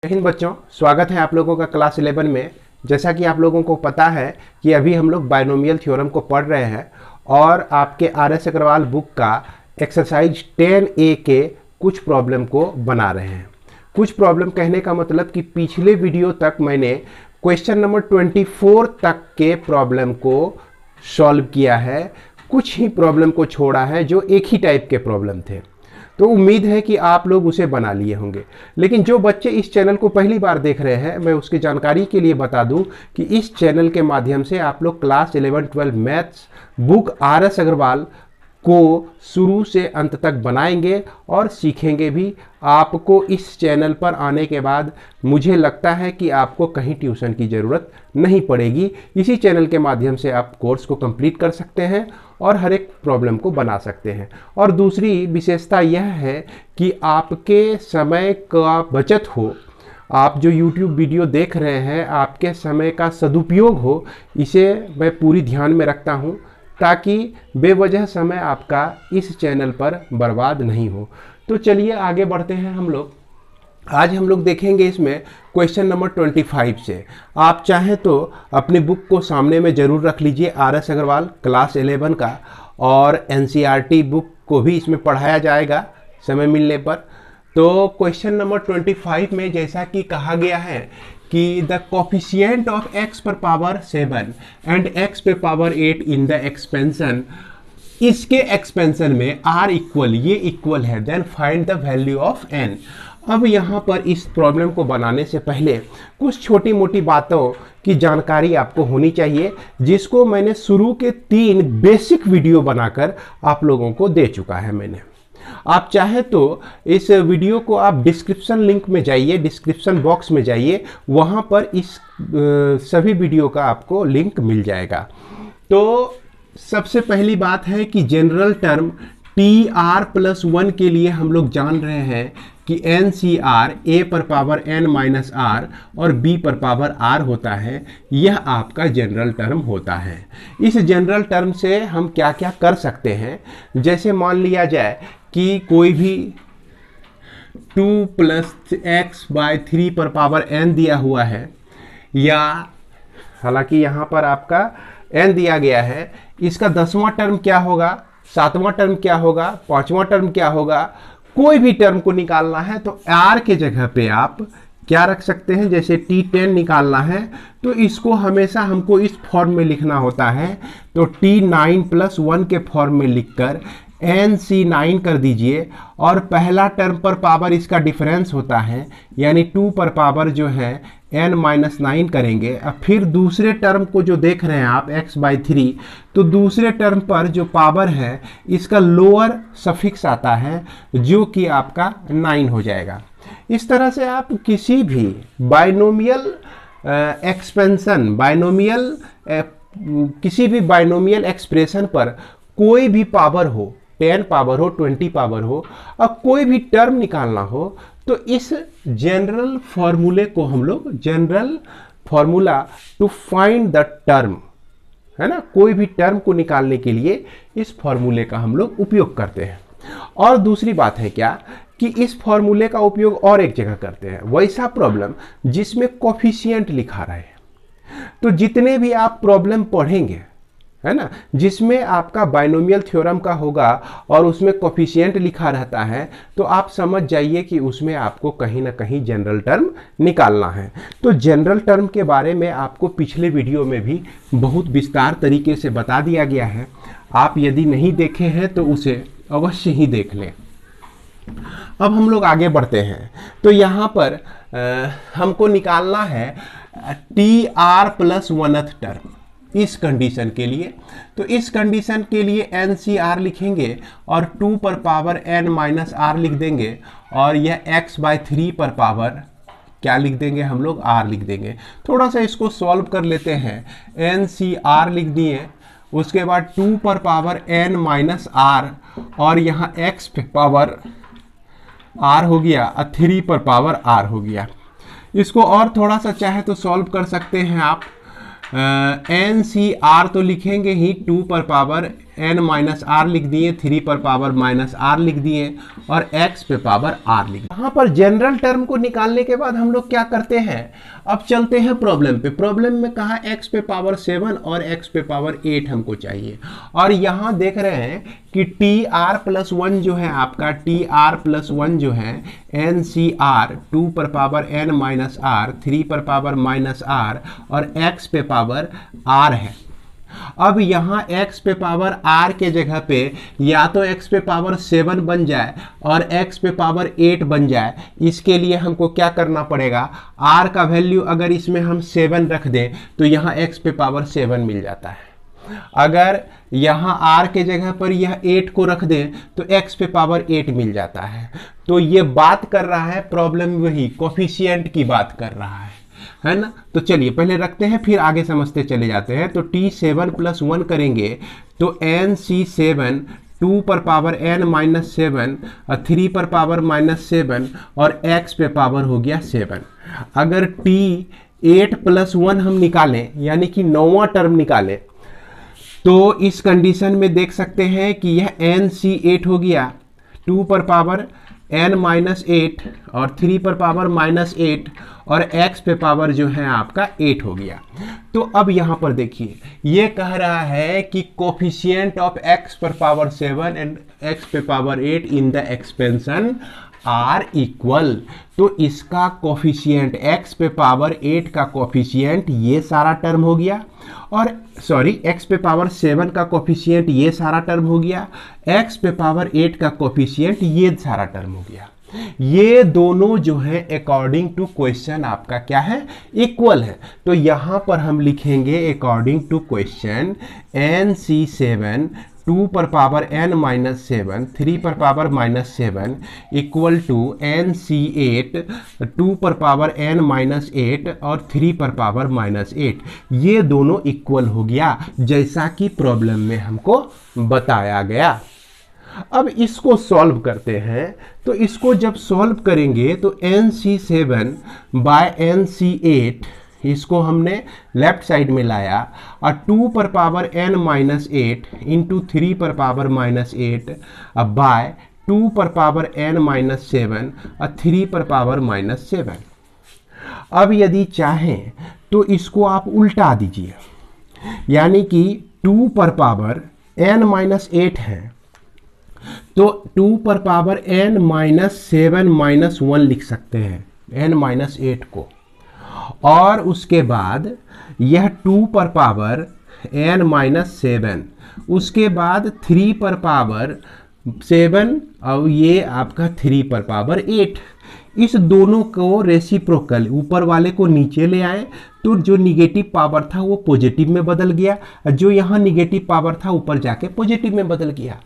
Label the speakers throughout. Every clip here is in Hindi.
Speaker 1: जय हिंद बच्चों, स्वागत है आप लोगों का क्लास 11 में। जैसा कि आप लोगों को पता है कि अभी हम लोग बायनोमियल थ्योरम को पढ़ रहे हैं और आपके आर.एस. अग्रवाल बुक का एक्सरसाइज 10A के कुछ प्रॉब्लम को बना रहे हैं। कुछ प्रॉब्लम कहने का मतलब कि पिछले वीडियो तक मैंने क्वेश्चन नंबर 24 तक के प्रॉब्लम को सॉल्व किया है। कुछ ही प्रॉब्लम को छोड़ा है जो एक ही टाइप के प्रॉब्लम थे, तो उम्मीद है कि आप लोग उसे बना लिए होंगे। लेकिन जो बच्चे इस चैनल को पहली बार देख रहे हैं, मैं उसकी जानकारी के लिए बता दूं कि इस चैनल के माध्यम से आप लोग class 11-12 maths book R S. Agarwal को शुरू से अंत तक बनाएंगे और सीखेंगे भी। आपको इस चैनल पर आने के बाद मुझे लगता है कि आपको कहीं ट्यूशन की ज़रूरत नहीं पड़ेगी। इसी चैनल के माध्यम से आप कोर्स को कंप्लीट कर सकते हैं और हर एक प्रॉब्लम को बना सकते हैं। और दूसरी विशेषता यह है कि आपके समय का बचत हो, आप जो YouTube वीडियो देख रहे हैं आपके समय का सदुपयोग हो, इसे मैं पूरी ध्यान में रखता हूँ ताकि बेवजह समय आपका इस चैनल पर बर्बाद नहीं हो। तो चलिए आगे बढ़ते हैं हम लोग। आज हम लोग देखेंगे इसमें क्वेश्चन नंबर 25 से। आप चाहें तो अपनी बुक को सामने में ज़रूर रख लीजिए, आर.एस. अग्रवाल क्लास 11 का, और NCERT बुक को भी इसमें पढ़ाया जाएगा समय मिलने पर। तो क्वेश्चन नंबर 25 में जैसा कि कहा गया है कि द कोफिशिएंट ऑफ x पर पावर 7 एंड x पर पावर 8 इन द एक्सपेंशन, इसके एक्सपेंशन में r इक्वल, ये इक्वल है, then find the value of n। अब यहाँ पर इस प्रॉब्लम को बनाने से पहले कुछ छोटी मोटी बातों की जानकारी आपको होनी चाहिए, जिसको मैंने शुरू के 3 बेसिक वीडियो बनाकर आप लोगों को दे चुका है मैंने। आप चाहे तो इस वीडियो को आप डिस्क्रिप्शन लिंक में जाइए, डिस्क्रिप्शन बॉक्स में जाइए, वहाँ पर इस सभी वीडियो का आपको लिंक मिल जाएगा। तो सबसे पहली बात है कि जनरल टर्म TR+1 के लिए हम लोग जान रहे हैं कि NCR A पर पावर n-r और B पर पावर r होता है। यह आपका जनरल टर्म होता है। इस जनरल टर्म से हम क्या क्या कर सकते हैं, जैसे मान लिया जाए कि कोई भी 2 + x/3 पर पावर n दिया हुआ है, या हालांकि यहाँ पर आपका n दिया गया है, इसका 10वां टर्म क्या होगा, 7वां टर्म क्या होगा, 5वां टर्म क्या होगा, कोई भी टर्म को निकालना है तो r के जगह पे आप क्या रख सकते हैं। जैसे T10 निकालना है तो इसको हमेशा हमको इस फॉर्म में लिखना होता है, तो T9+1 के फॉर्म में लिखकर NC9 कर दीजिए, और पहला टर्म पर पावर इसका डिफरेंस होता है, यानी 2 पर पावर जो है n-9 करेंगे। अब फिर दूसरे टर्म को जो देख रहे हैं आप x/3, तो दूसरे टर्म पर जो पावर है इसका लोअर सफिक्स आता है जो कि आपका 9 हो जाएगा। इस तरह से आप किसी भी बाइनोमियल एक्सपेंशन, किसी भी बाइनोमियल एक्सप्रेशन पर कोई भी पावर हो, 10 पावर हो, 20 पावर हो, और कोई भी टर्म निकालना हो, तो इस जनरल फॉर्मूले को हम लोग, general formula to find the term, है ना, कोई भी टर्म को निकालने के लिए इस फॉर्मूले का हम लोग उपयोग करते हैं। और दूसरी बात है क्या कि इस फॉर्मूले का उपयोग और एक जगह करते हैं, वैसा प्रॉब्लम जिसमें कोफिशिएंट लिखा रहे। तो जितने भी आप प्रॉब्लम पढ़ेंगे, है ना, जिसमें आपका बाइनोमियल थ्योरम का होगा और उसमें कोफिशिएंट लिखा रहता है, तो आप समझ जाइए कि उसमें आपको कहीं ना कहीं जनरल टर्म निकालना है। तो जनरल टर्म के बारे में आपको पिछले वीडियो में भी बहुत विस्तार तरीके से बता दिया गया है। आप यदि नहीं देखे हैं तो उसे अवश्य ही देख लें। अब हम लोग आगे बढ़ते हैं। तो यहाँ पर हमको निकालना है TR+1th टर्म इस कंडीशन के लिए। तो इस कंडीशन के लिए NCR लिखेंगे और 2 पर पावर n-r लिख देंगे, और यह x/3 पर पावर क्या लिख देंगे हम लोग, r लिख देंगे। थोड़ा सा इसको सॉल्व कर लेते हैं। NCR लिख दिए, उसके बाद 2 पर पावर n-r और यहाँ x पे पावर r हो गया, और 3 पर पावर r हो गया। इसको और थोड़ा सा चाहे तो सॉल्व कर सकते हैं आप। NCR तो लिखेंगे ही, 2 पर पावर n माइनस आर लिख दिए, 3 पर पावर माइनस आर लिख दिए और x पे पावर r लिख दिए। यहाँ पर जनरल टर्म को निकालने के बाद हम लोग क्या करते हैं, अब चलते हैं प्रॉब्लम पे। प्रॉब्लम में कहा x पे पावर 7 और x पे पावर 8 हमको चाहिए, और यहाँ देख रहे हैं कि tr+1 जो है आपका, tr+1 जो है ncr 2 पर पावर n माइनस आर, 3 पर पावर माइनस आर और x पे पावर r है। अब यहाँ x पे पावर r के जगह पे या तो x पे पावर 7 बन जाए और x पे पावर 8 बन जाए। इसके लिए हमको क्या करना पड़ेगा, r का वैल्यू अगर इसमें हम 7 रख दें तो यहाँ x पे पावर 7 मिल जाता है। अगर यहाँ r के जगह पर यह 8 को रख दें तो x पे पावर 8 मिल जाता है। तो ये बात कर रहा है प्रॉब्लम, वही कोफिशिएंट की बात कर रहा है ना। तो चलिए पहले रखते हैं, फिर आगे समझते चले जाते हैं। तो t7+1 करेंगे तो nc7 2 पर पावर n माइनस 7 और 3 पर पावर माइनस 7 और x पे पावर हो गया 7। अगर t8+1 हम निकालें, यानी कि 9वां टर्म निकालें, तो इस कंडीशन में देख सकते हैं कि यह nc8 हो गया, 2 पर पावर n माइनस 8 और 3 पर पावर माइनस 8 और x पे पावर जो है आपका 8 हो गया। तो अब यहाँ पर देखिए, ये कह रहा है कि कोफिशिएंट ऑफ x पर पावर 7 एंड x पे power 8 in the expansion are equal. तो इसका कोफिशिएंट x पे पावर 8 का कोफिशिएंट ये सारा टर्म हो गया, और सॉरी x पे पावर 7 का कोफिशिएंट ये सारा टर्म हो गया, x पे पावर 8 का कोफिशिएंट ये सारा टर्म हो गया। ये दोनों जो है अकॉर्डिंग टू क्वेश्चन आपका क्या है, इक्वल है। तो यहां पर हम लिखेंगे अकॉर्डिंग टू क्वेश्चन nc7 2 पर पावर n माइनस 7, 3 पर power minus 7 equal to nc8 2 पर पावर n माइनस 8 और 3 पर पावर माइनस 8। ये दोनों इक्वल हो गया जैसा कि प्रॉब्लम में हमको बताया गया। अब इसको सॉल्व करते हैं। तो इसको जब सॉल्व करेंगे तो nc7 बाय nc8 इसको हमने लेफ्ट साइड में लाया और 2 पर पावर n माइनस 8 इंटू 3 पर पावर माइनस 8 अब बाय 2 पर पावर n माइनस 7 और 3 पर पावर माइनस 7। अब यदि चाहें तो इसको आप उल्टा दीजिए, यानी कि 2 पर पावर n माइनस 8 है तो 2 पर पावर n माइनस 7 माइनस 1 लिख सकते हैं n माइनस 8 को, और उसके बाद यह 2 पर पावर n माइनस 7, उसके बाद 3 पर पावर 7 और ये आपका 3 पर पावर 8। इस दोनों को रेसिप्रोकल ऊपर वाले को नीचे ले आए तो जो निगेटिव पावर था वो पॉजिटिव में बदल गया, जो यहाँ निगेटिव पावर था ऊपर जाके पॉजिटिव में बदल गया।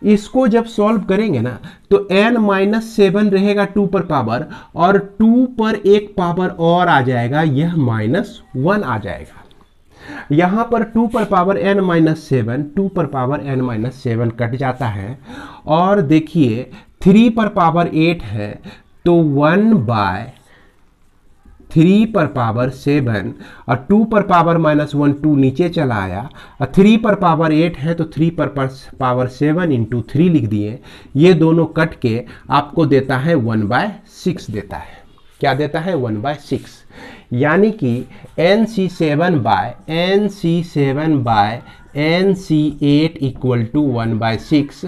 Speaker 1: इसको जब सॉल्व करेंगे ना तो n माइनस 7 रहेगा 2 पर पावर, और 2 पर एक पावर और आ जाएगा, यह -1 आ जाएगा। यहाँ पर 2 पर पावर n माइनस 7, 2 पर पावर n माइनस 7 कट जाता है, और देखिए 3 पर पावर 8 है तो 1 बाय 3 पर पावर 7 और 2 पर पावर -1 2 नीचे चला आया, और 3 पर पावर 8 है तो 3 पर पावर 7 इंटू 3 लिख दिए। ये दोनों कट के आपको देता है 1/6 देता है। क्या देता है? 1/6। यानी कि nc7 bye nc8 equal to 1/6।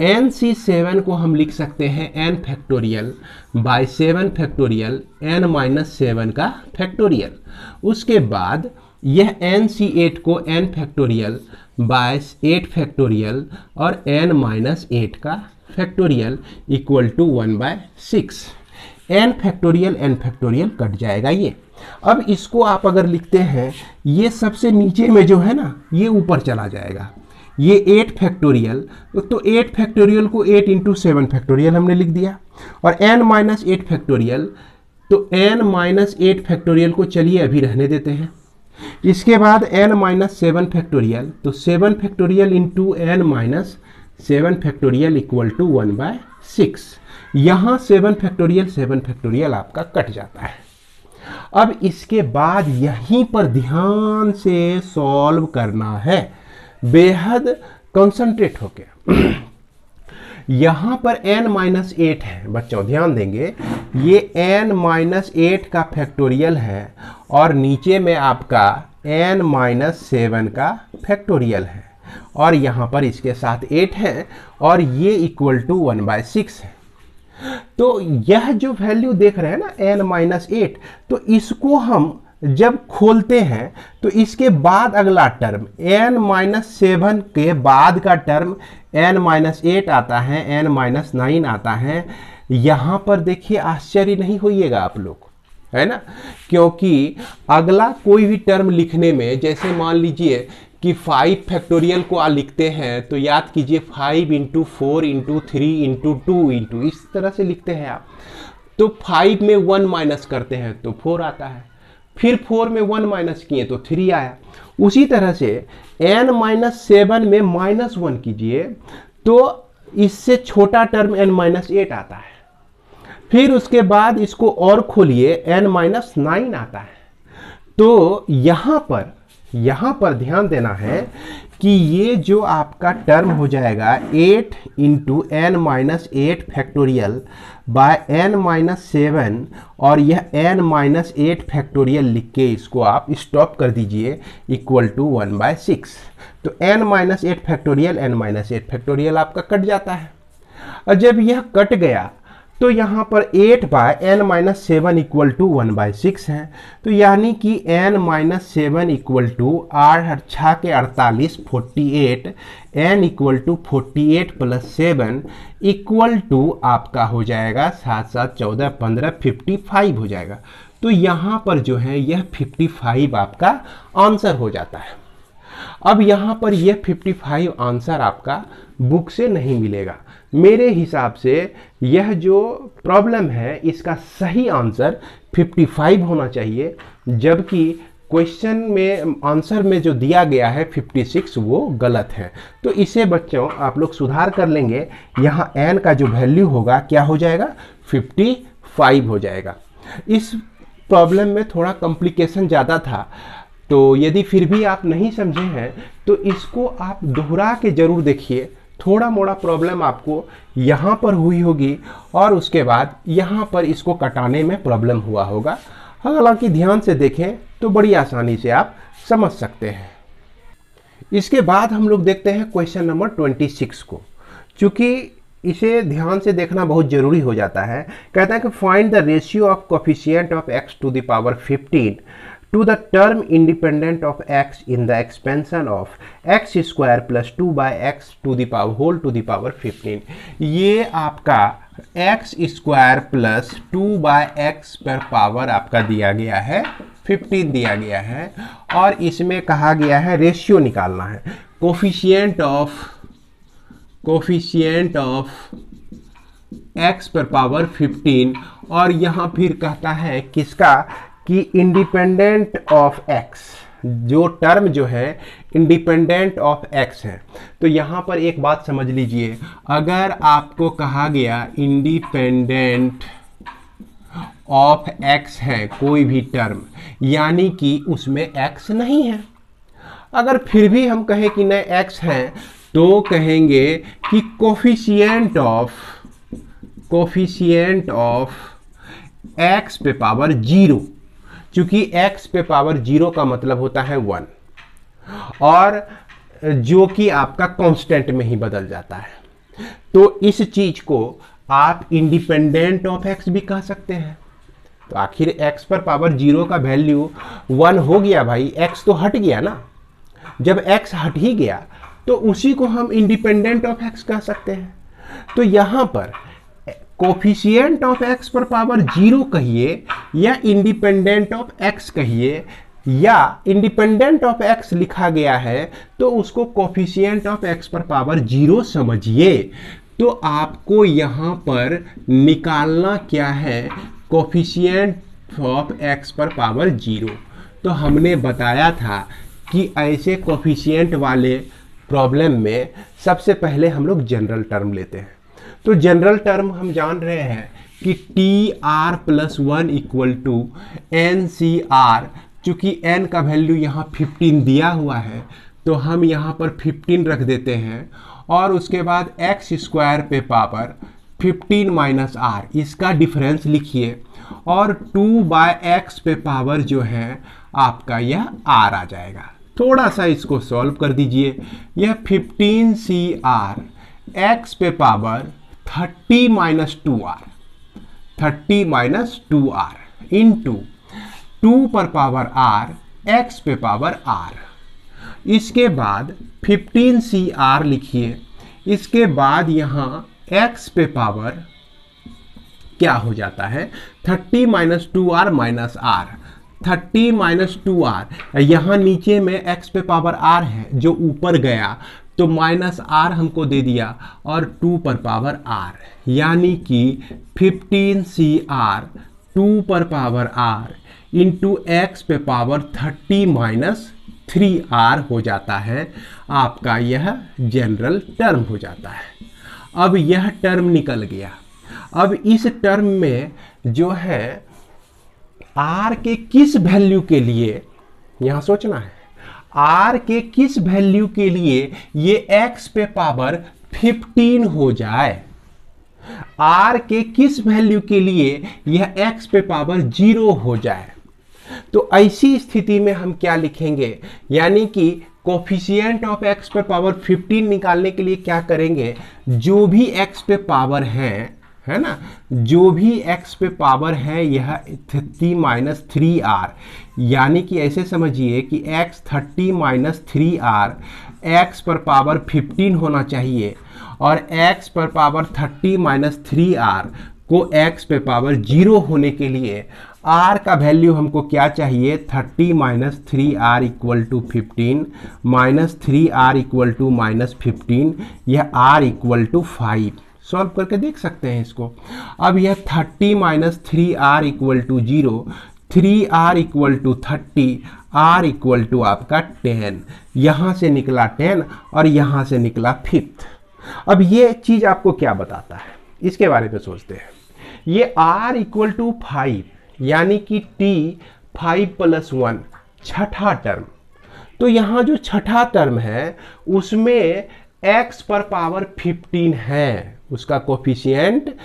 Speaker 1: nc7 को हम लिख सकते हैं n factorial by 7 factorial n minus 7 का फैक्टोरियल। उसके बाद यह nc8 को n फैक्टोरियल बाय 8 फैक्टोरियल और n माइनस 8 का factorial equal to 1/6। n factorial cut जाएगा ये। अब इसको आप अगर लिखते हैं, ये सबसे नीचे में जो है ना ये ऊपर चला जाएगा, ये 8 फैक्टोरियल, तो 8 फैक्टोरियल को 8 इंटू 7 फैक्टोरियल हमने लिख दिया, और n माइनस 8 फैक्टोरियल, तो n माइनस 8 फैक्टोरियल को चलिए अभी रहने देते हैं। इसके बाद n माइनस 7 फैक्टोरियल, तो 7 factorial into n minus 7 factorial equal to 1/6। यहाँ 7 फैक्टोरियल आपका कट जाता है। अब इसके बाद यहीं पर ध्यान से सॉल्व करना है। बेहद कंसंट्रेट हो गया। यहां पर n-8 है बच्चों, ध्यान देंगे, ये n-8 का फैक्टोरियल है और नीचे में आपका n-7 का फैक्टोरियल है और यहां पर इसके साथ 8 है और ये इक्वल टू 1/6 है। तो यह जो वैल्यू देख रहे हैं ना n-8, तो इसको हम जब खोलते हैं तो इसके बाद अगला टर्म n-7 के बाद का टर्म n-8 आता है, n-9 आता है। यहां पर देखिए आश्चर्य नहीं होइएगा आप लोग, है ना, क्योंकि अगला कोई भी टर्म लिखने में, जैसे मान लीजिए कि 5 फैक्टोरियल को आप लिखते हैं तो याद कीजिए 5 × 4 × 3 × 2 इस तरह से लिखते हैं आप। तो 5 में 1 माइनस करते हैं तो 4 आता है, फिर 4 में 1 माइनस किए तो 3 आया। उसी तरह से n-7 में -1 कीजिए तो इससे छोटा टर्म n-8 आता है, फिर उसके बाद इसको और खोलिए n-9 आता है। तो यहां पर ध्यान देना है कि ये जो आपका टर्म हो जाएगा 8 × n-8 फैक्टोरियल बाय n-7 और यह n-8 फैक्टोरियल लिख के इसको आप स्टॉप कर दीजिए इक्वल टू 1/6। तो n-8 फैक्टोरियल n-8 फैक्टोरियल आपका कट जाता है। और जब यह कट गया तो यहाँ पर 8/n-7 इक्वल टू 1/6 है। तो यानी कि n-7 इक्वल टू 8 के 48 48, n equal to 48 + 7 equal to आपका हो जाएगा 7 7 14 15 55 हो जाएगा। तो यहाँ पर जो है यह 55 आपका आंसर हो जाता है। अब यहाँ पर यह 55 आंसर आपका बुक से नहीं मिलेगा। मेरे हिसाब से यह जो प्रॉब्लम है इसका सही आंसर 55 होना चाहिए, जबकि क्वेश्चन में आंसर में जो दिया गया है 56 वो गलत है। तो इसे बच्चों आप लोग सुधार कर लेंगे। यहाँ n का जो वैल्यू होगा क्या हो जाएगा, 55 हो जाएगा। इस प्रॉब्लम में थोड़ा कॉम्प्लिकेशन ज़्यादा था, तो यदि फिर भी आप नहीं समझे हैं तो इसको आप दोहरा के ज़रूर देखिए। थोड़ा मोड़ा प्रॉब्लम आपको यहाँ पर हुई होगी और उसके बाद यहाँ पर इसको कटाने में प्रॉब्लम हुआ होगा। हालांकि ध्यान से देखें तो बड़ी आसानी से आप समझ सकते हैं। इसके बाद हम लोग देखते हैं क्वेश्चन नंबर 26 को, चूँकि इसे ध्यान से देखना बहुत ज़रूरी हो जाता है। कहता है कि find the ratio of coefficient of x⁻15 to the term independent of x in the expansion of x² + 2/x whole to the power 15। ये आपका x² + 2/x पर पावर आपका दिया गया है 15 दिया गया है और इसमें कहा गया है रेशियो निकालना है, कोफिशिएंट ऑफ x पर पावर 15। और यहाँ फिर कहता है किसका, कि इंडिपेंडेंट ऑफ x, जो टर्म जो है इंडिपेंडेंट ऑफ x है। तो यहाँ पर एक बात समझ लीजिए, अगर आपको कहा गया इंडिपेंडेंट ऑफ x है कोई भी टर्म, यानी कि उसमें x नहीं है। अगर फिर भी हम कहें कि नहीं x है तो कहेंगे कि कोफिशिएंट ऑफ x पे पावर 0, चूंकि x पे पावर 0 का मतलब होता है 1 और जो कि आपका कांस्टेंट में ही बदल जाता है। तो इस चीज को आप इंडिपेंडेंट ऑफ x भी कह सकते हैं। तो आखिर x पर पावर 0 का वैल्यू 1 हो गया भाई, x तो हट गया ना। जब x हट ही गया तो उसी को हम इंडिपेंडेंट ऑफ x कह सकते हैं। तो यहां पर कोफिशिएंट ऑफ x पर पावर 0 कहिए या इंडिपेंडेंट ऑफ x कहिए, या इंडिपेंडेंट ऑफ x लिखा गया है तो उसको कोफिशिएंट ऑफ x पर पावर 0 समझिए। तो आपको यहाँ पर निकालना क्या है, कोफिशिएंट ऑफ x पर पावर 0। तो हमने बताया था कि ऐसे कोफिशिएंट वाले प्रॉब्लम में सबसे पहले हम लोग जनरल टर्म लेते हैं। तो जनरल टर्म हम जान रहे हैं कि TR+1 = NCR। चूंकि n का वैल्यू यहाँ 15 दिया हुआ है तो हम यहाँ पर 15 रख देते हैं और उसके बाद एक्स स्क्वायर पे पावर 15 माइनस आर, इसका डिफरेंस लिखिए और 2/x पे पावर जो है आपका यह आर आ जाएगा। थोड़ा सा इसको सॉल्व कर दीजिए। यह 15CR x पे power 30 minus 2r, 30 minus 2r into 2 पर पावर r x पे पावर r। इसके बाद 15CR लिखिए। इसके बाद यहाँ x पे पावर क्या हो जाता है 30 minus 2r minus r, 30 minus 2r, यहाँ नीचे में x पे पावर r है जो ऊपर गया तो माइनस r हमको दे दिया और 2 पर पावर r, यानी कि 15CR 2 पर पावर r इंटू x पे पावर 30 माइनस 3r हो जाता है। आपका यह जनरल टर्म हो जाता है। अब यह टर्म निकल गया। अब इस टर्म में जो है r के किस वैल्यू के लिए, यहाँ सोचना है, r के किस वैल्यू के लिए ये x पे पावर 15 हो जाए, r के किस वैल्यू के लिए यह x पे पावर 0 हो जाए। तो ऐसी स्थिति में हम क्या लिखेंगे, यानी कि कोफिशिएंट ऑफ x पे पावर 15 निकालने के लिए क्या करेंगे, जो भी x पे पावर है ना, जो भी x पे पावर है यह 30 माइनस 3r, यानी कि ऐसे समझिए कि x 30 माइनस 3r x पर पावर 15 होना चाहिए और x पर पावर 30 माइनस 3r को x पे पावर 0 होने के लिए r का वैल्यू हमको क्या चाहिए, 30 minus 3r equal to 15 minus 3r equal to minus 15, यह r इक्वल टू 5। सॉल्व करके देख सकते हैं इसको। अब यह 30 minus 3r equal to 0, 3r equal to 30, r equal to आपका 10, यहाँ से निकला 10 और यहाँ से निकला 5। अब ये चीज़ आपको क्या बताता है, इसके बारे में सोचते हैं। ये r इक्वल टू 5 यानी कि t 5 प्लस 1 छठा टर्म। तो यहाँ जो छठा टर्म है उसमें x पर पावर 15 है, उसका कोफिशिएंट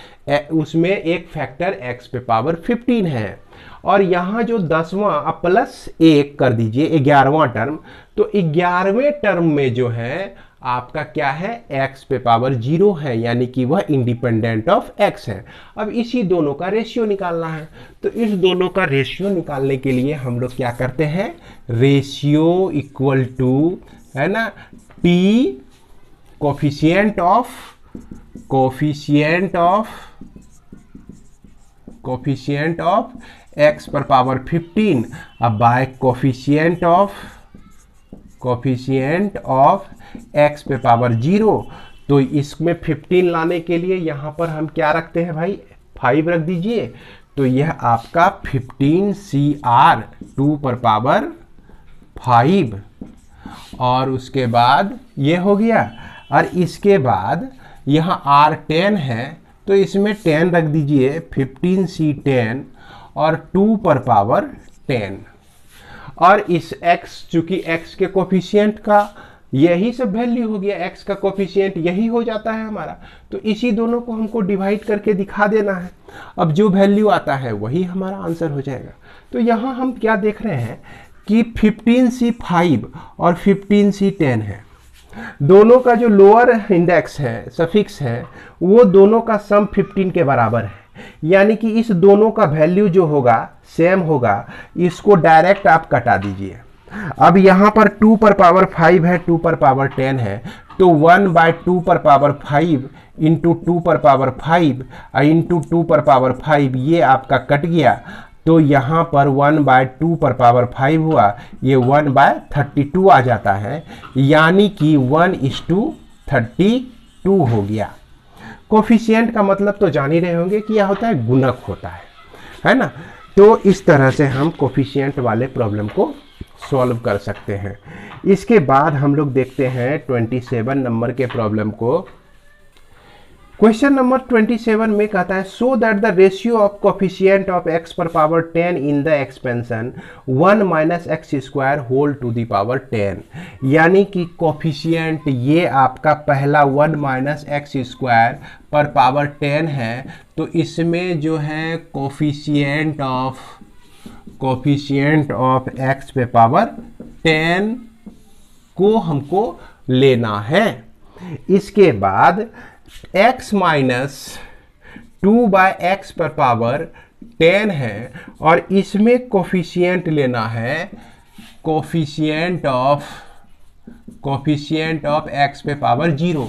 Speaker 1: उसमें एक फैक्टर x पे पावर 15 है और यहाँ जो 10वां अब प्लस 1 कर दीजिए 11वां टर्म, तो 11वें टर्म में जो है आपका क्या है, x पे पावर 0 है, यानी कि वह इंडिपेंडेंट ऑफ x है। अब इसी दोनों का रेशियो निकालना है, तो इस दोनों का रेशियो निकालने के लिए हम लोग क्या करते हैं, रेशियो इक्वल टू है ना t कोफिशिएंट ऑफ x पर पावर 15 अब बाय कोफिशिएंट ऑफ x पे पावर 0। तो इसमें 15 लाने के लिए यहाँ पर हम क्या रखते हैं भाई, 5 रख दीजिए। तो यह आपका 15CR 2 पर पावर 5 और उसके बाद ये हो गया। और इसके बाद यहाँ R10 है तो इसमें 10 रख दीजिए, 15C10 और 2 पर पावर 10। और इस x चूंकि x के कोफिशिएंट का यही सब वैल्यू हो गया, x का कोफिशिएंट यही हो जाता है हमारा, तो इसी दोनों को हमको डिवाइड करके दिखा देना है। अब जो वैल्यू आता है वही हमारा आंसर हो जाएगा। तो यहाँ हम क्या देख रहे हैं कि 15C5 और 15C10 है, दोनों का जो लोअर इंडेक्स है, सफिक्स है, वो दोनों का सम 15 के बराबर है, यानी कि इस दोनों का वैल्यू जो होगा सेम होगा। इसको डायरेक्ट आप कटा दीजिए। अब यहाँ पर 2 पर पावर 5 है, 2 पर पावर 10 है, तो 1/2 पर पावर 5 इंटू 2 पर पावर 5 इंटू 2 पर पावर 5 ये आपका कट गया। तो यहाँ पर 1/2 पर पावर 5 हुआ, ये 1/32 आ जाता है, यानी कि 1:32 हो गया। कोफिशिएंट का मतलब तो जान ही रहे होंगे कि यह होता है गुणक होता है ना। तो इस तरह से हम कोफिशिएंट वाले प्रॉब्लम को सॉल्व कर सकते हैं। इसके बाद हम लोग देखते हैं 27 नंबर के प्रॉब्लम को। क्वेश्चन नंबर 27 में कहता है so that the ratio of coefficient of x पर power 10 in the expansion 1 minus x square whole to the power 10, यानी कि कोफिशिएंट ये आपका पहला 1 माइनस एक्स स्क्वायर पर पावर 10 है, तो इसमें जो है कोफिशिएंट ऑफ x पे पावर 10 को हमको लेना है। इसके बाद x माइनस 2 बाय एक्स पर पावर 10 है और इसमें कोफिशिएंट लेना है कोफिशिएंट ऑफ x पे पावर 0।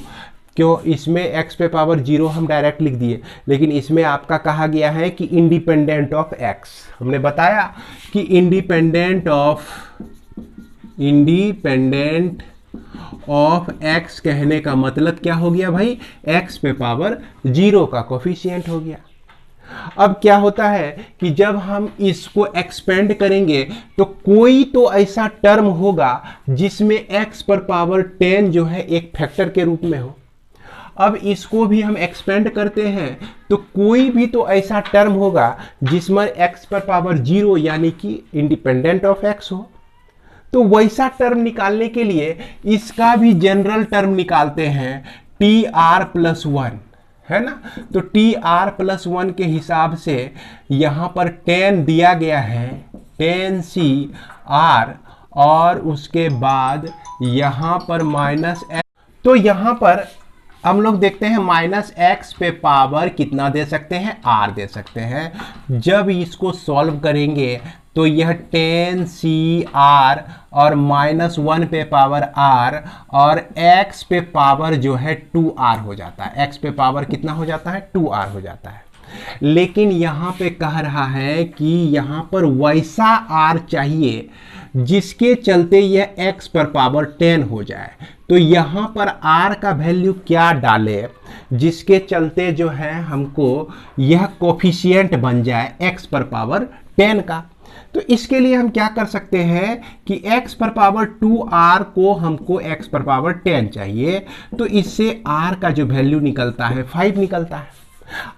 Speaker 1: क्यों, इसमें x पे पावर 0 हम डायरेक्ट लिख दिए, लेकिन इसमें आपका कहा गया है कि इंडिपेंडेंट ऑफ x। हमने बताया कि इंडिपेंडेंट ऑफ x कहने का मतलब क्या हो गया भाई, x पे पावर 0 का कोफिशिएंट हो गया। अब क्या होता है कि जब हम इसको एक्सपेंड करेंगे तो कोई तो ऐसा टर्म होगा जिसमें x पर पावर 10 जो है एक फैक्टर के रूप में हो। अब इसको भी हम एक्सपेंड करते हैं तो कोई भी तो ऐसा टर्म होगा जिसमें x पर पावर 0 यानी कि इंडिपेंडेंट ऑफ x हो। तो वैसा टर्म निकालने के लिए इसका भी जनरल टर्म निकालते हैं TR+1, है ना। तो TR+1 के हिसाब से यहां पर 10 दिया गया है 10CR और उसके बाद यहां पर माइनस x। तो यहां पर हम लोग देखते हैं माइनस एक्स पे पावर कितना दे सकते हैं, r दे सकते हैं। जब इसको सॉल्व करेंगे तो यह 10CR और -1 पे पावर r और x पे पावर जो है 2r हो जाता है। x पे पावर कितना हो जाता है, 2r हो जाता है। लेकिन यहाँ पे कह रहा है कि यहाँ पर वैसा r चाहिए जिसके चलते यह x पर पावर 10 हो जाए। तो यहाँ पर r का वैल्यू क्या डाले जिसके चलते जो है हमको यह कोफिशिएंट बन जाए x पर पावर 10 का। तो इसके लिए हम क्या कर सकते हैं कि x पर पावर 2r को हमको x पर पावर 10 चाहिए, तो इससे r का जो वैल्यू निकलता है 5 निकलता है।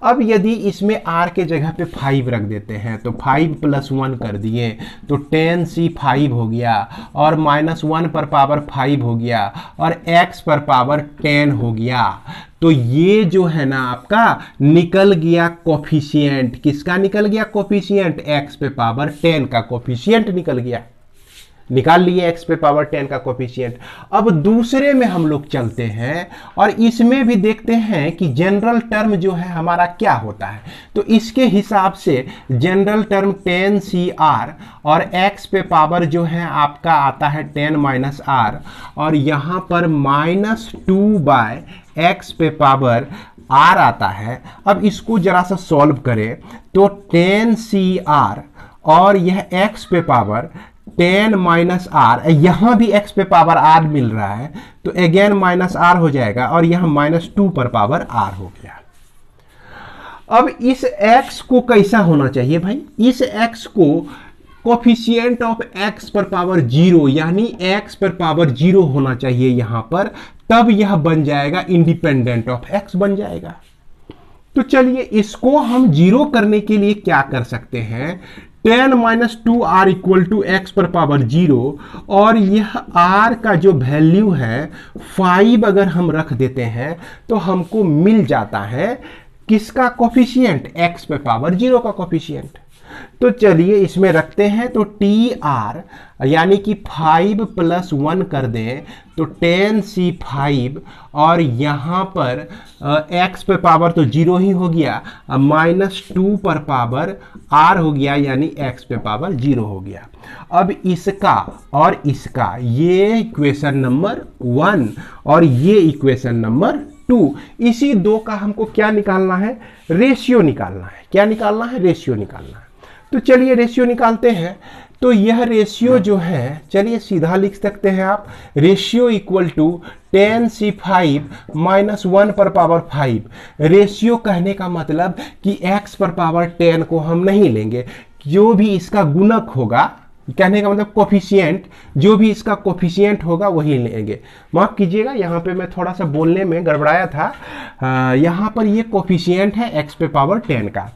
Speaker 1: अब यदि इसमें r के जगह पे 5 रख देते हैं तो 5+1 कर दिए तो 10C5 हो गया और -1 पर पावर 5 हो गया और x पर पावर 10 हो गया। तो ये जो है ना आपका निकल गया कोफिशिएंट, किसका निकल गया कोफिशिएंट, x पे पावर 10 का कोफिशिएंट निकल गया। निकाल लिए x पे पावर 10 का कोफिशिएंट। अब दूसरे में हम लोग चलते हैं और इसमें भी देखते हैं कि जनरल टर्म जो है हमारा क्या होता है। तो इसके हिसाब से जनरल टर्म 10CR और x पे पावर जो है आपका आता है 10 - r और यहाँ पर -2 बाय x पे पावर r आता है। अब इसको जरा सा सॉल्व करें तो 10CR और यह x पे पावर 10 - r, यहां भी x पे पावर r मिल रहा है तो अगेन -r हो जाएगा और यहां -2 पर पावर r हो गया। अब इस x को कैसा होना चाहिए भाई, इस x को कोफिशिएंट ऑफ x पर पावर 0 यानी x पर पावर 0 होना चाहिए यहां पर, तब यह बन जाएगा इंडिपेंडेंट ऑफ x बन जाएगा। तो चलिए इसको हम 0 करने के लिए क्या कर सकते हैं, 10 - 2r = x पर पावर 0 और यह r का जो वैल्यू है 5 अगर हम रख देते हैं तो हमको मिल जाता है किसका कोफिशिएंट, x पे पावर 0 का कोफिशिएंट। तो चलिए इसमें रखते हैं तो TR यानी कि 5+1 कर दें तो 10C5 और यहाँ पर x पे पावर तो 0 ही हो गया, -2 पर पावर r हो गया यानी x पे पावर 0 हो गया। अब इसका और इसका ये इक्वेशन नंबर 1 और ये इक्वेशन नंबर 2, इसी दो का हमको क्या निकालना है, रेशियो निकालना है। क्या निकालना है, रेशियो निकालना है। तो चलिए रेशियो निकालते हैं। तो यह रेशियो जो है, चलिए सीधा लिख सकते हैं आप, रेशियो = 10C5 - 1 पर पावर 5। रेशियो कहने का मतलब कि x पर पावर 10 को हम नहीं लेंगे, जो भी इसका गुणक होगा कहने का मतलब कोफिशिएंट, जो भी इसका कोफिशिएंट होगा वही लेंगे। माफ़ कीजिएगा, यहाँ पे मैं थोड़ा सा बोलने में गड़बड़ाया था। यहाँ पर ये कोफिशिएंट है x पे पावर 10 का,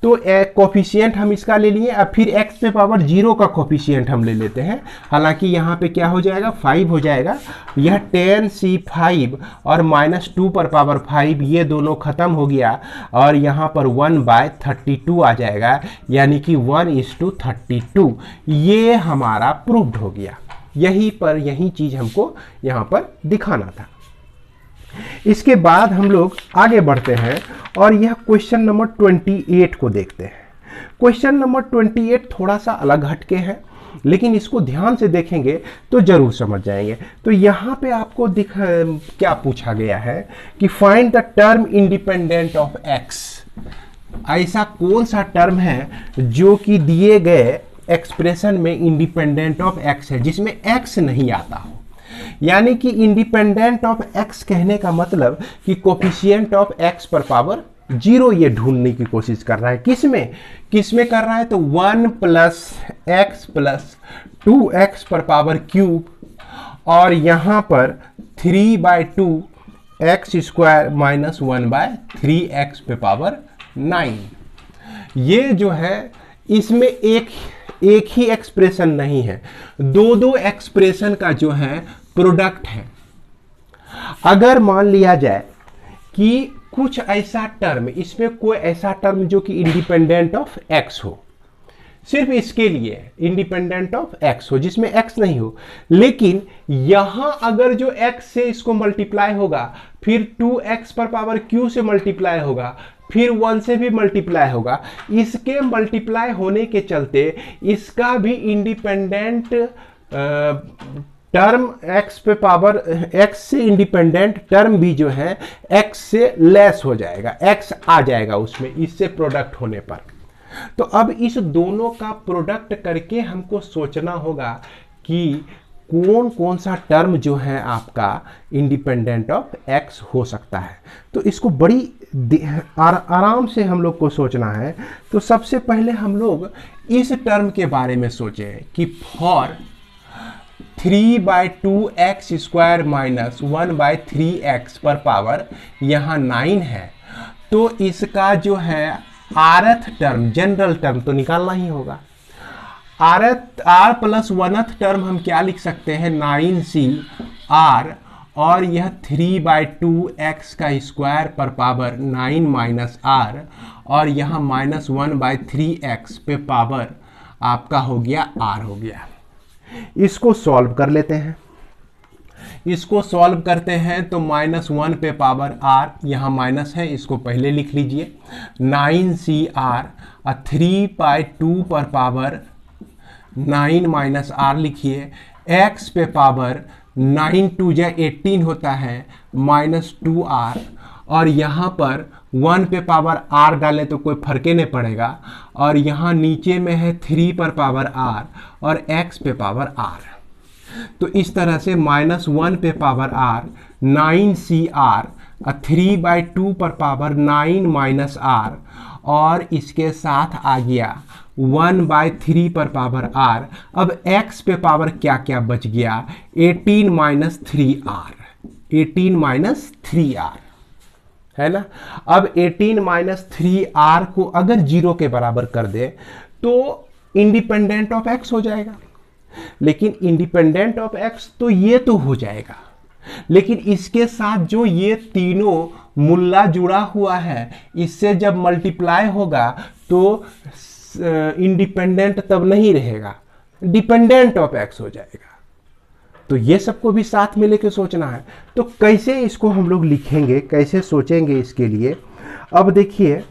Speaker 1: तो कोफिशिएंट हम इसका ले लिए। अब फिर x पे पावर 0 का कोफिशिएंट हम ले लेते हैं। हालांकि यहाँ पे क्या हो जाएगा, 5 हो जाएगा। यह 10c5 और -2 पर पावर 5 ये दोनों खत्म हो गया और यहाँ पर 1/32 आ जाएगा, यानी कि 1:32। ये हमारा प्रूव्ड हो गया। यही चीज़ हमको यहाँ पर दिखाना था। इसके बाद हम लोग आगे बढ़ते हैं और यह क्वेश्चन नंबर 28 को देखते हैं। क्वेश्चन नंबर 28 थोड़ा सा अलग हटके है, लेकिन इसको ध्यान से देखेंगे तो जरूर समझ जाएंगे। तो यहाँ पे आपको क्या पूछा गया है कि find the term independent of x। ऐसा कौन सा टर्म है जो कि दिए गए एक्सप्रेशन में इंडिपेंडेंट ऑफ x है, जिसमें x नहीं आता हो। यानी कि इंडिपेंडेंट ऑफ x कहने का मतलब कि कोफिशिएंट ऑफ x पर पावर 0 ये ढूंढने की कोशिश कर रहा है। किसमें कर रहा है, तो 1 + x + 2x पर पावर क्यूब और यहाँ पर 3/2 x² - 1/3x पे पावर 9। ये जो है इसमें एक ही एक्सप्रेशन नहीं है, दो एक्सप्रेशन का जो है प्रोडक्ट है। अगर मान लिया जाए कि कुछ ऐसा टर्म, इसमें कोई ऐसा टर्म जो कि इंडिपेंडेंट ऑफ x हो, सिर्फ इसके लिए इंडिपेंडेंट ऑफ x हो, जिसमें x नहीं हो, लेकिन यहां अगर जो x से इसको मल्टीप्लाई होगा, फिर 2x पर पावर q से मल्टीप्लाई होगा, फिर 1 से भी मल्टीप्लाई होगा, इसके मल्टीप्लाई होने के चलते इसका भी इंडिपेंडेंट टर्म x पे पावर x से इंडिपेंडेंट टर्म भी जो है x से लेस हो जाएगा, x आ जाएगा उसमें, इससे प्रोडक्ट होने पर। तो अब इस दोनों का प्रोडक्ट करके हमको सोचना होगा कि कौन कौन सा टर्म जो है आपका इंडिपेंडेंट ऑफ x हो सकता है। तो इसको बड़ी आराम से हम लोग को सोचना है। तो सबसे पहले हम लोग इस टर्म के बारे में सोचें कि फॉर 3/2x² - 1/3x पर पावर यहाँ 9 है, तो इसका जो है rth टर्म, जनरल टर्म तो निकालना ही होगा। r + 1th टर्म हम क्या लिख सकते हैं, 9cr, और यह 3/2x² पर पावर 9 - r, और यहाँ -1/3x पे पावर आपका हो गया r हो गया। इसको सॉल्व कर लेते हैं। इसको सॉल्व करते हैं तो -1 पे पावर r, यहाँ माइनस है, इसको पहले लिख लीजिए। 9cr 3/2 पर पावर 9 - r लिखिए। x पे पावर 9 × 2 = 18 होता है, -2r, और यहाँ पर 1 पे पावर r डालें तो कोई फर्क नहीं पड़ेगा, और यहाँ नीचे में है 3 पर पावर r और x पे पावर r। तो इस तरह से -1 पे पावर r, 9cr 3/2 पर पावर 9 - r, और इसके साथ आ गया 1/3 पर पावर r। अब x पे पावर क्या क्या बच गया, 18 - 3r, 18 - 3r है ना। अब 18 - 3r को अगर 0 के बराबर कर दे तो इंडिपेंडेंट ऑफ x हो जाएगा। लेकिन इंडिपेंडेंट ऑफ x तो ये तो हो जाएगा, लेकिन इसके साथ जो ये तीनों मुल्ला जुड़ा हुआ है, इससे जब मल्टीप्लाई होगा तो इंडिपेंडेंट तब नहीं रहेगा, डिपेंडेंट ऑफ x हो जाएगा। तो ये सबको भी साथ में लेके सोचना है। तो कैसे इसको हम लोग लिखेंगे, कैसे सोचेंगे इसके लिए, अब देखिए।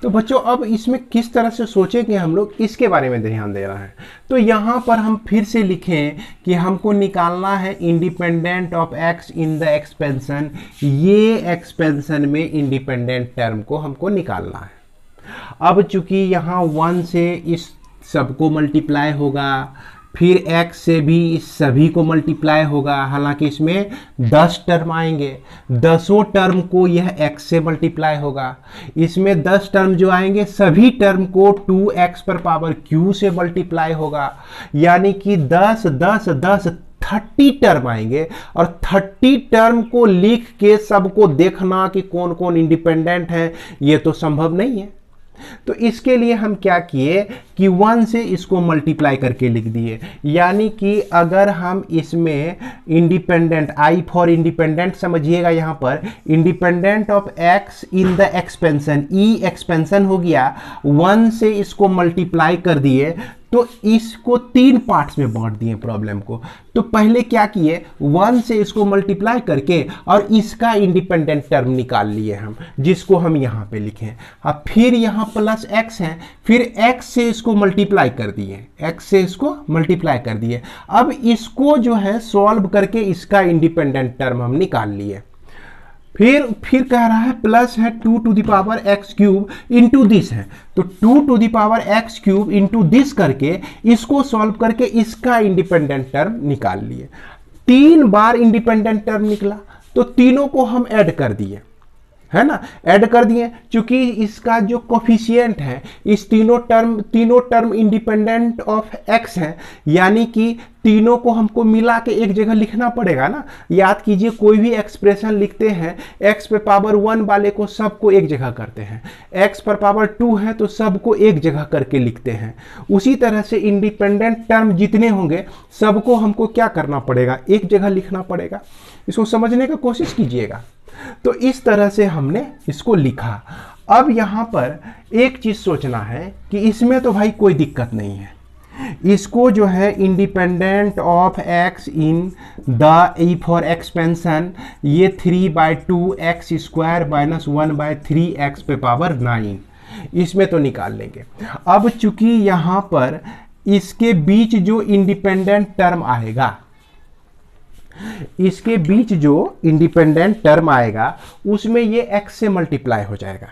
Speaker 1: तो बच्चों अब इसमें किस तरह से सोचेंगे हम लोग, इसके बारे में ध्यान दे रहा है। तो यहाँ पर हम फिर से लिखें कि हमको निकालना है independent of x in the expansion. ये एक्सपेंशन में इंडिपेंडेंट टर्म को हमको निकालना है। अब चूंकि यहाँ 1 से इस सबको मल्टीप्लाई होगा फिर x से भी इस सभी को मल्टीप्लाई होगा, हालांकि इसमें 10 टर्म आएंगे, 10 टर्म को यह x से मल्टीप्लाई होगा। इसमें 10 टर्म जो आएंगे सभी टर्म को 2x पर पावर q से मल्टीप्लाई होगा, यानी कि 10 10 10 30 टर्म आएंगे। और 30 टर्म को लिख के सबको देखना कि कौन कौन इंडिपेंडेंट है, ये तो संभव नहीं है। तो इसके लिए हम क्या किए कि 1 से इसको मल्टीप्लाई करके लिख दिए, यानी कि अगर हम इसमें इंडिपेंडेंट, आई फॉर इंडिपेंडेंट समझिएगा, यहां पर independent of x in the expansion, E expansion हो गया, 1 से इसको मल्टीप्लाई कर दिए, तो इसको 3 पार्ट्स में बांट दिए प्रॉब्लम को। तो पहले क्या किए, 1 से इसको मल्टीप्लाई करके और इसका इंडिपेंडेंट टर्म निकाल लिए हम, जिसको हम यहाँ पे लिखे। अब फिर यहाँ प्लस x है, फिर x से इसको मल्टीप्लाई कर दिए, x से इसको मल्टीप्लाई कर दिए। अब इसको जो है सॉल्व करके इसका इंडिपेंडेंट टर्म हम निकाल लिए। फिर कह रहा है प्लस है 2 to the power x cube into this है, तो 2 to the power x cube into this करके इसको सॉल्व करके इसका इंडिपेंडेंट टर्म निकाल लिए। 3 बार इंडिपेंडेंट टर्म निकला, तो तीनों को हम ऐड कर दिए, है ना, ऐड कर दिए। क्योंकि इसका जो कोफिशिएंट है, इस तीनों टर्म इंडिपेंडेंट ऑफ x है, यानी कि तीनों को हमको मिला के एक जगह लिखना पड़ेगा ना। याद कीजिए, कोई भी एक्सप्रेशन लिखते हैं, x पे पावर 1 वाले को सबको एक जगह करते हैं, x पर पावर 2 है तो सबको एक जगह करके लिखते हैं। उसी तरह से इंडिपेंडेंट टर्म जितने होंगे सबको हमको क्या करना पड़ेगा, एक जगह लिखना पड़ेगा। इसको समझने का कोशिश कीजिएगा। तो इस तरह से हमने इसको लिखा। अब यहां पर एक चीज सोचना है कि इसमें तो भाई कोई दिक्कत नहीं है, इसको जो है independent of x in the E for expansion, ये 3/2 x² माइनस 1/3 x पे पावर 9, इसमें तो निकाल लेंगे। अब चूंकि यहां पर इसके बीच जो इंडिपेंडेंट टर्म आएगा, इसके बीच जो इंडिपेंडेंट टर्म आएगा उसमें ये x से मल्टीप्लाई हो जाएगा,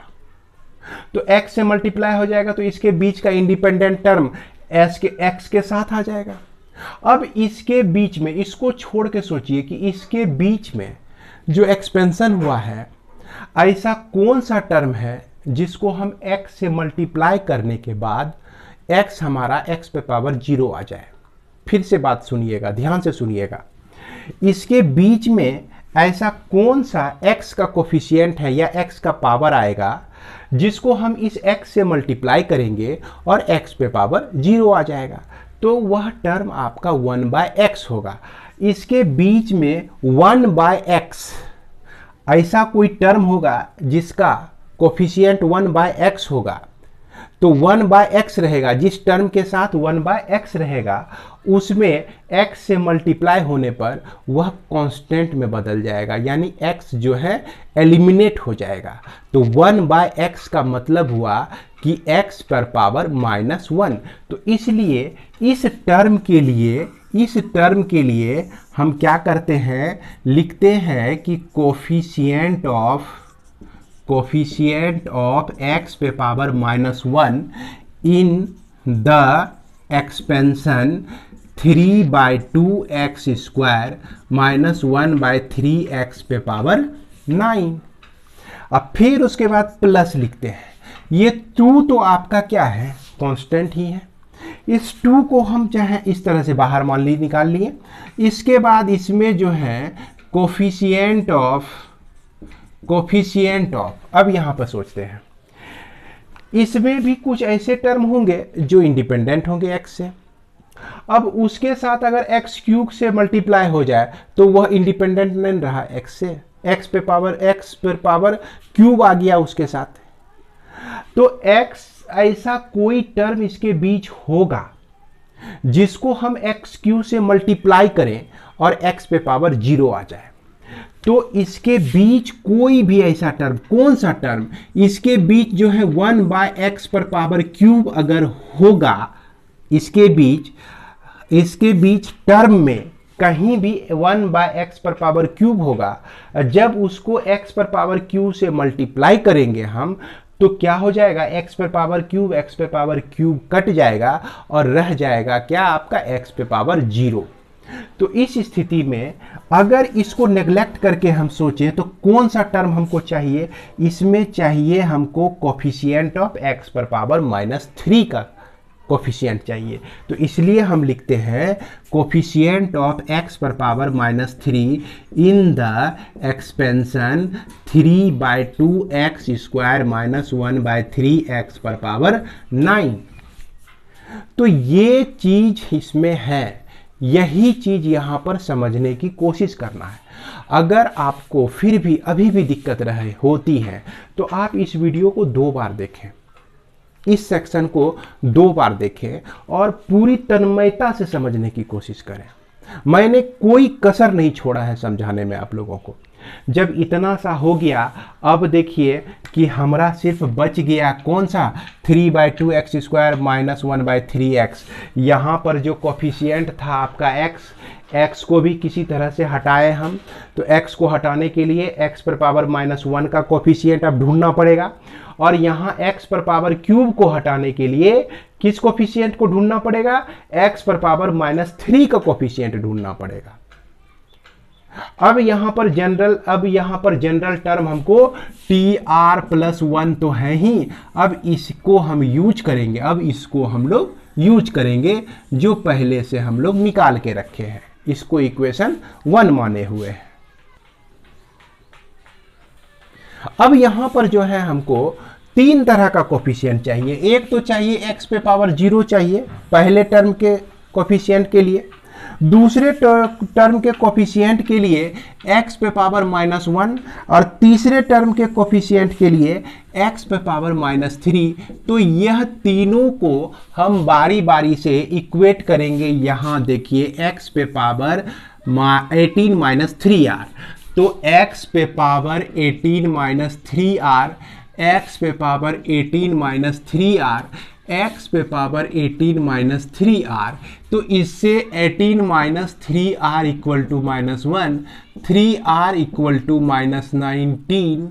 Speaker 1: तो x से मल्टीप्लाई हो जाएगा तो इसके बीच का इंडिपेंडेंट टर्म x के साथ आ जाएगा। अब इसके बीच में, इसको छोड़ के सोचिए कि इसके बीच में जो एक्सपेंशन हुआ है, ऐसा कौन सा टर्म है जिसको हम x से मल्टीप्लाई करने के बाद x हमारा x पे पावर 0 आ जाए। फिर से बात सुनिएगा, ध्यान से सुनिएगा। इसके बीच में ऐसा कौन सा x का कोफिशिएंट है या x का पावर आएगा जिसको हम इस x से मल्टीप्लाई करेंगे और x पे पावर 0 आ जाएगा, तो वह टर्म आपका 1/x होगा। इसके बीच में 1/x ऐसा कोई टर्म होगा जिसका कोफिशिएंट 1/x होगा, तो 1/x रहेगा। जिस टर्म के साथ 1/x रहेगा उसमें x से मल्टीप्लाई होने पर वह कांस्टेंट में बदल जाएगा, यानी x जो है एलिमिनेट हो जाएगा। तो 1/x का मतलब हुआ कि x पर पावर -1। तो इसलिए इस टर्म के लिए हम क्या करते हैं, लिखते हैं कि कोफिशिएंट ऑफ x पे power -1 in the expansion 3/2 minus 1/3 पे पावर 9। अब फिर उसके बाद प्लस लिखते हैं। ये 2 तो आपका क्या है, कांस्टेंट ही है। इस 2 को हम चाहे इस तरह से बाहर मान ली, निकाल लिए। इसके बाद इसमें जो है कोफिशिएंट ऑफ, अब यहां पर सोचते हैं, इसमें भी कुछ ऐसे टर्म होंगे जो इंडिपेंडेंट होंगे x से। अब उसके साथ अगर x³ से मल्टीप्लाई हो जाए तो वह इंडिपेंडेंट नहीं रहा x से, x पर पावर क्यूब आ गया उसके साथ। तो x ऐसा कोई टर्म इसके बीच होगा जिसको हम x³ से मल्टीप्लाई करें और x पे पावर 0 आ जाए। तो इसके बीच कोई भी ऐसा टर्म, कौन सा टर्म, इसके बीच जो है 1/x पर पावर क्यूब अगर होगा, इसके बीच टर्म में कहीं भी 1/x पर पावर क्यूब होगा, जब उसको x पर पावर क्यूब से मल्टीप्लाई करेंगे हम तो क्या हो जाएगा, एक्स पे पावर क्यूब कट जाएगा और रह जाएगा क्या आपका एक्स पे पावर 0। तो इस स्थिति में अगर इसको नेग्लेक्ट करके हम सोचें तो कौन सा टर्म हमको चाहिए, इसमें चाहिए हमको कोफिशिएंट ऑफ एक्स पर पावर -3 का कोफिशिएंट चाहिए। तो इसलिए हम लिखते हैं कोफिशिएंट ऑफ एक्स पर power -3 in the expansion 3/2x² -1/3 x पर पावर 9। तो ये चीज इसमें है, यही चीज यहां पर समझने की कोशिश करना है। अगर आपको फिर भी अभी भी दिक्कत होती है तो आप इस वीडियो को 2 बार देखें, इस सेक्शन को 2 बार देखें और पूरी तन्मयता से समझने की कोशिश करें। मैंने कोई कसर नहीं छोड़ा है समझाने में आप लोगों को। जब इतना सा हो गया, अब देखिए कि हमारा सिर्फ बच गया कौन सा, 3/2x² -1/3x। यहाँ पर जो कोफिशिएंट था आपका x को भी किसी तरह से हटाए हम, तो x को हटाने के लिए x पर पावर -1 का कोफिशिएंट अब ढूंढना पड़ेगा, और यहाँ x पर पावर क्यूब को हटाने के लिए किस कोफिशिएंट को ढूंढना पड़ेगा, x पर पावर -3 का कोफिशिएंट ढूंढना पड़ेगा। अब यहाँ पर जनरल टर्म हमको tr+1 तो है ही, अब इसको हम यूज करेंगे, जो पहले से हम लोग निकाल के रखे हैं, इसको इक्वेशन 1 माने हुए हैं। अब यहां पर जो है हमको 3 तरह का कोफिशिएंट चाहिए। एक तो चाहिए x पे पावर 0 चाहिए पहले टर्म के कोफिशिएंट के लिए, दूसरे टर्म के कोफिशिएंट के लिए x पे पावर -1 और तीसरे टर्म के कोफिशिएंट के लिए x पे पावर -3। तो यह तीनों को हम बारी बारी से इक्वेट करेंगे। यहाँ देखिए x पे पावर 18 - 3r, तो x पे पावर 18 - 3r, x पे पावर 18 - 3r, x पे पावर 18 - 3r। तो इससे 18 - 3r equal to -1, 3r equal to -19,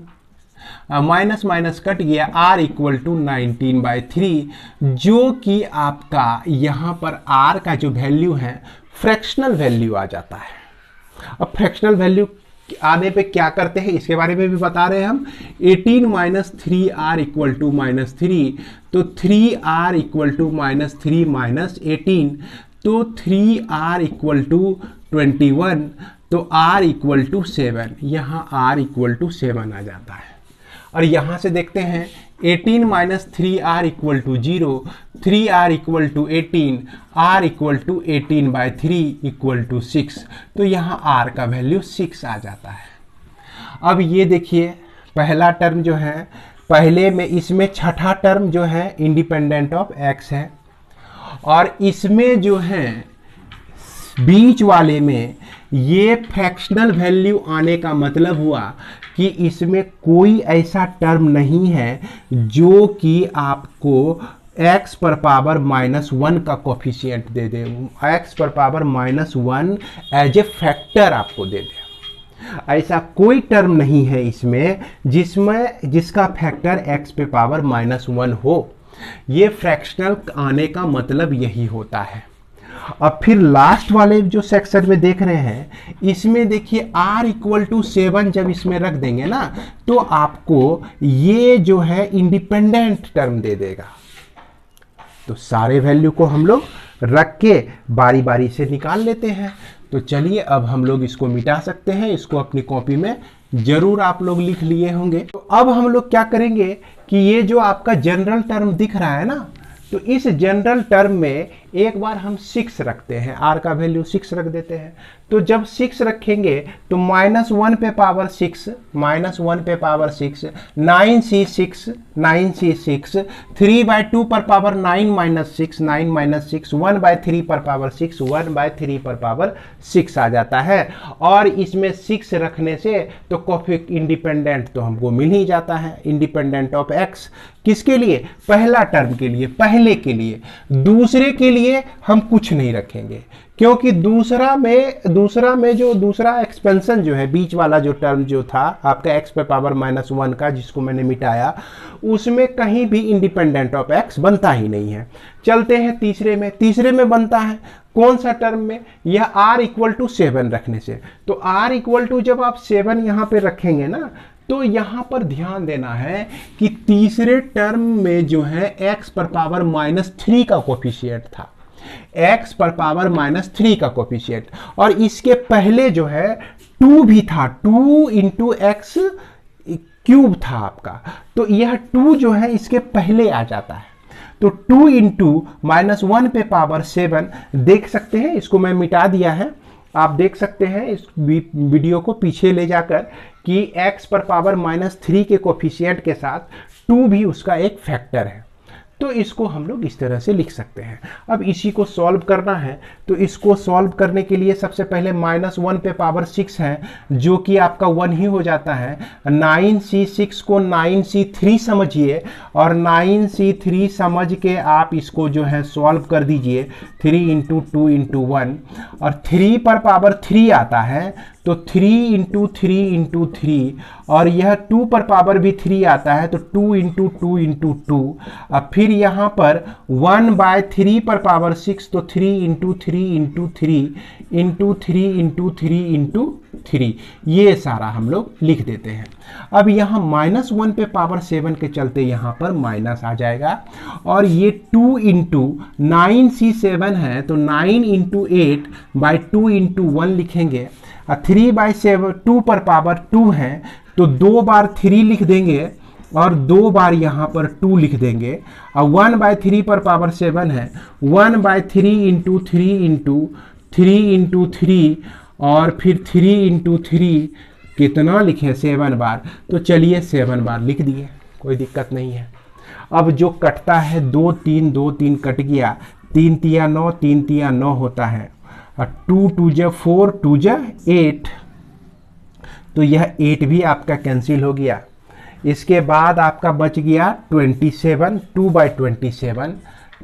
Speaker 1: minus minus cut गया, r इक्वल टू 19/3, जो कि आपका यहाँ पर r का जो वैल्यू है फ्रैक्शनल वैल्यू आ जाता है। अब फ्रैक्शनल वैल्यू आने पे क्या करते हैं इसके बारे में भी बता रहे हैं हम। 18 - 3r इक्वल टू -3, तो 3r इक्वल टू -3 - 18, तो 3r इक्वल टू 21, तो r इक्वल टू 7, यहाँ r इक्वल टू 7 आ जाता है। और यहाँ से देखते हैं 18 - 3r equal to 0, 3r equal to 18, r equal to 18/3 equal to 6, तो यहाँ r का वैल्यू 6 आ जाता है। अब ये देखिए पहला टर्म जो है, पहले में इसमें छठा टर्म जो है इंडिपेंडेंट ऑफ x है, और इसमें जो है बीच वाले में ये फ्रैक्शनल वैल्यू आने का मतलब हुआ कि इसमें कोई ऐसा टर्म नहीं है जो कि आपको x पर पावर -1 का कोफिशिएंट दे दे, x पर पावर -1 एज ए फैक्टर आपको दे दे। ऐसा कोई टर्म नहीं है इसमें जिसका फैक्टर x पे पावर -1 हो। ये फ्रैक्शनल आने का मतलब यही होता है। अब फिर लास्ट वाले जो सेक्शन में देख रहे हैं, इसमें देखिए r इक्वल टू 7 जब इसमें रख देंगे ना, तो आपको ये जो है इंडिपेंडेंट टर्म दे देगा। तो सारे वैल्यू को हम लोग रख के बारी बारी से निकाल लेते हैं। तो चलिए अब हम लोग इसको मिटा सकते हैं, इसको अपनी कॉपी में जरूर आप लोग लिख लिए होंगे। तो अब हम लोग क्या करेंगे कि ये जो आपका जनरल टर्म दिख रहा है ना, तो इस जनरल टर्म में एक बार हम 6 रखते हैं, r का वैल्यू 6 रख देते हैं। तो जब 6 रखेंगे तो -1 पे पावर 6, -1 पे पावर 6, 9c6, 9c6, 3/2 पर पावर 9 - 6, 9 - 6, 1/3 पर पावर 6, 1/3 पर पावर 6 आ जाता है। और इसमें 6 रखने से तो कॉफी इंडिपेंडेंट तो हमको मिल ही जाता है, इंडिपेंडेंट ऑफ x। किसके लिए? पहला टर्म के लिए, पहले के लिए। दूसरे के लिए हम कुछ नहीं रखेंगे, क्योंकि दूसरा में जो दूसरा एक्सपेंशन जो है, बीच वाला जो टर्म जो था आपका x पे पावर -1 का, जिसको मैंने मिटाया, उसमें कहीं भी इंडिपेंडेंट ऑफ x बनता ही नहीं है। चलते हैं तीसरे में बनता है कौन सा टर्म में, यह r = 7 रखने से। तो r जब आप 7 यहाँ पे रखेंगे ना, तो यहाँ पर ध्यान देना है कि तीसरे टर्म में जो है x पर पावर -3 का कोफिशिएंट था, x पर पावर -3 का कोफिशिएंट, और इसके पहले जो है 2 भी था, 2 × x³ था आपका, तो यह 2 जो है इसके पहले आ जाता है। तो 2 × -1 पे पावर 7 देख सकते हैं, इसको मैं मिटा दिया है, आप देख सकते हैं इस वीडियो को पीछे ले जाकर कि x पर पावर -3 के कोफिशिएंट के साथ 2 भी उसका एक फैक्टर है। तो इसको हम लोग इस तरह से लिख सकते हैं। अब इसी को सॉल्व करना है, तो इसको सॉल्व करने के लिए सबसे पहले -1 पे पावर 6 है, जो कि आपका 1 ही हो जाता है। 9c6 को 9c3 समझिए, और 9c3 समझ के आप इसको जो है सॉल्व कर दीजिए। 3 × 2 × 1, और 3 पर पावर 3 आता है, तो 3 × 3 × 3, और यह 2 पर पावर भी 3 आता है, तो 2 × 2 × 2। अब फिर यहाँ पर 1/3 पर पावर 6, तो 3 × 3 × 3 × 3 × 3 × 3, ये सारा हम लोग लिख देते हैं। अब यहाँ -1 पे पावर 7 के चलते यहाँ पर माइनस आ जाएगा, और ये 2 × 9c7 है, तो 9 × 8/2 × 1 लिखेंगे। 3/7 2 पर पावर 2 है, तो 2 बार 3 लिख देंगे, और 2 बार यहाँ पर 2 लिख देंगे। और 1/3 पर पावर 7 है, 1/3 × 3 × 3 × 3, और फिर 3 × 3 कितना लिखें, 7 बार। तो चलिए 7 बार लिख दिए, कोई दिक्कत नहीं है। अब जो कटता है 2 3 2 3 कट गया, 3 × 9 3 × 9 होता है, और 2 2 4 2 8, तो यह 8 भी आपका कैंसिल हो गया। इसके बाद आपका बच गया 27, 2/27,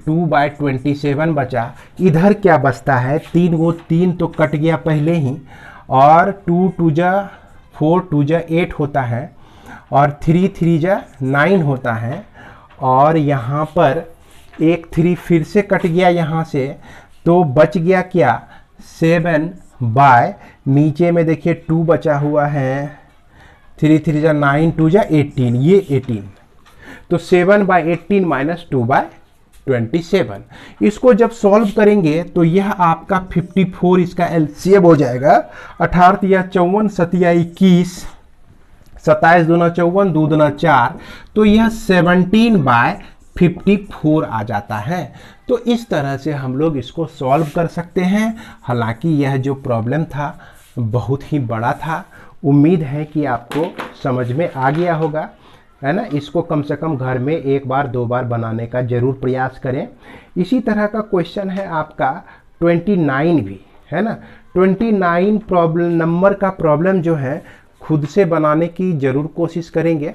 Speaker 1: 2/27 बचा। इधर क्या बचता है, 3 तो कट गया पहले ही, और 2 2 4 2 8 होता है, और 3 3 9 होता है, और यहाँ पर एक 3 फिर से कट गया यहाँ से, तो बच गया क्या, 7/, नीचे में देखिए 2 बचा हुआ है, 3 3 9 2 18, ये 18, तो 7/18 - 2/27। इसको जब सॉल्व करेंगे तो यह आपका 54 इसका एलसीएम हो जाएगा। 18 × 54, 7 × 21, 27 दूना 54, 2 दूना 4, तो यह 17/54 आ जाता है। तो इस तरह से हम लोग इसको सॉल्व कर सकते हैं। हालांकि यह जो प्रॉब्लम था बहुत ही बड़ा था। उम्मीद है कि आपको समझ में आ गया होगा, है ना। इसको कम से कम घर में 1 बार 2 बार बनाने का ज़रूर प्रयास करें। इसी तरह का क्वेश्चन है आपका 29 भी, है ना। 29 प्रॉब्लम नंबर का प्रॉब्लम जो है खुद से बनाने की ज़रूर कोशिश करेंगे।